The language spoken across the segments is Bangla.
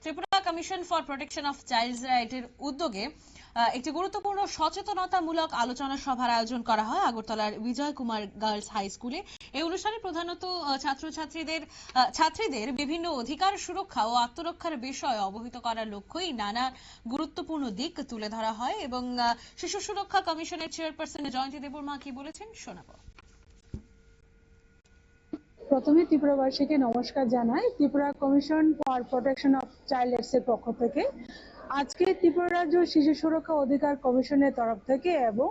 Tripura commission for protection of childs রাইটের উদ্যোগে একটি গুরুত্বপূর্ণ সচেতনতামূলক আলোচনা সভার আয়োজন করা হয় আগরতলার বিজয় কুমার গার্লস হাই স্কুলে। এই অনুষ্ঠানে প্রধানত ছাত্রীদের বিভিন্ন অধিকার সুরক্ষা ও আত্মরক্ষার বিষয়ে অবহিত করার লক্ষ্যেই নানা গুরুত্বপূর্ণ দিক তুলে ধরা হয় এবং শিশু সুরক্ষা কমিশনের চেয়ারপারসন জয়ন্তী দেববর্মা কি বলেছেন শোনাবো। প্রথমে ত্রিপুরাবাসীকে নমস্কার জানাই। Tripura commission for protection of child rights এর পক্ষ থেকে আজকে ত্রিপুরা রাজ্য শিশু সুরক্ষা অধিকার কমিশনের তরফ থেকে এবং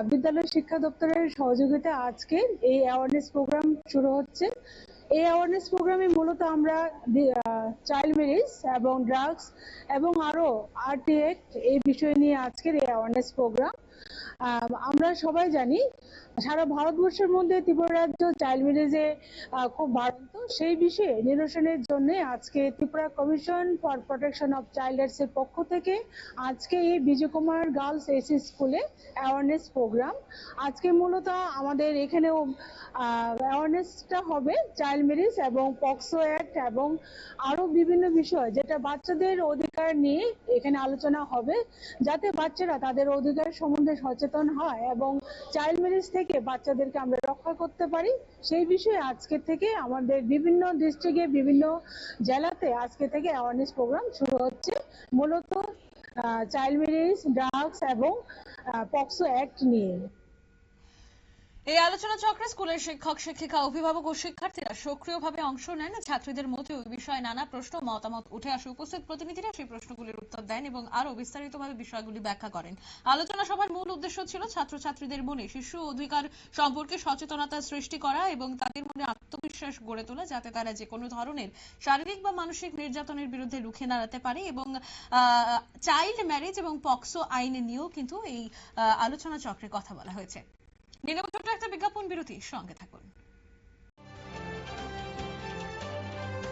বিদ্যালয় শিক্ষা দপ্তরের সহযোগিতায় আজকে এই অ্যাওয়ারনেস প্রোগ্রাম শুরু হচ্ছে। এই অ্যাওয়ারনেস প্রোগ্রামে মূলত আমরা চাইল্ড ম্যারেজ এবং ড্রাগস এবং আরো আরটি অ্যাক্ট এই বিষয় নিয়ে আজকের এই অ্যাওয়ারনেস প্রোগ্রাম। আমরা সবাই জানি সারা ভারতবর্ষের মধ্যে ত্রিপুরা রাজ্য চাইল্ড ম্যারেজে খুব বাড়ন্ত। সেই বিষয়ে নিরসনের জন্য আজকে Tripura commission for protection of child rights এর পক্ষ থেকে আজকে এই বিজয় কুমার গার্লস এসি স্কুলে অ্যাওয়ারনেস প্রোগ্রাম। আজকে মূলত আমাদের এখানেও অ্যাওয়ারনেসটা হবে চাইল্ড ম্যারেজ এবং পক্সো অ্যাক্ট এবং আরো বিভিন্ন বিষয় যেটা বাচ্চাদের অধিকার নিয়ে এখানে আলোচনা হবে, যাতে বাচ্চারা তাদের অধিকার সম্বন্ধে সচেতন হয় এবং চাইল্ড ম্যারেজ থেকে বাচ্চাদেরকে আমরা রক্ষা করতে পারি। সেই বিষয়ে আজকে থেকে আমাদের বিভিন্ন ডিস্ট্রিক্টে বিভিন্ন জেলাতে আজকে থেকে অ্যাওয়ারনেস প্রোগ্রাম শুরু হচ্ছে, মূলত চাইল্ড ম্যারেজ, ড্রাগস এবং পক্সো অ্যাক্ট নিয়ে। এই আলোচনা চক্রে স্কুলের শিক্ষক শিক্ষিকা অভিভাবক ও শিক্ষার্থীরা সক্রিয়ভাবে অংশ নেন। ছাত্রীদের মধ্যে ওই বিষয়ে নানা প্রশ্ন মতামত উঠে আসে। উপস্থিত প্রতিনিধিরা সেই প্রশ্নগুলির উত্তর দেন এবং আরো বিস্তারিতভাবে বিষয়গুলি ব্যাখ্যা করেন। আলোচনা সভার মূল উদ্দেশ্য ছিল ছাত্রছাত্রীদের মনে শিশু অধিকার সম্পর্কে সচেতনতা সৃষ্টি করা এবং তাদের মনে আত্মবিশ্বাস গড়ে তোলা, যাতে তারা যে কোনো ধরনের শারীরিক বা মানসিক নির্যাতনের বিরুদ্ধে রুখে দাঁড়াতে পারে। এবং চাইল্ড ম্যারেজ এবং পক্সো আইন নিয়েও কিন্তু এই আলোচনা চক্রে কথা বলা হয়েছে। নিরবচ্ছিন্ন একটা বিজ্ঞাপন বিরতি, সঙ্গে থাকুন।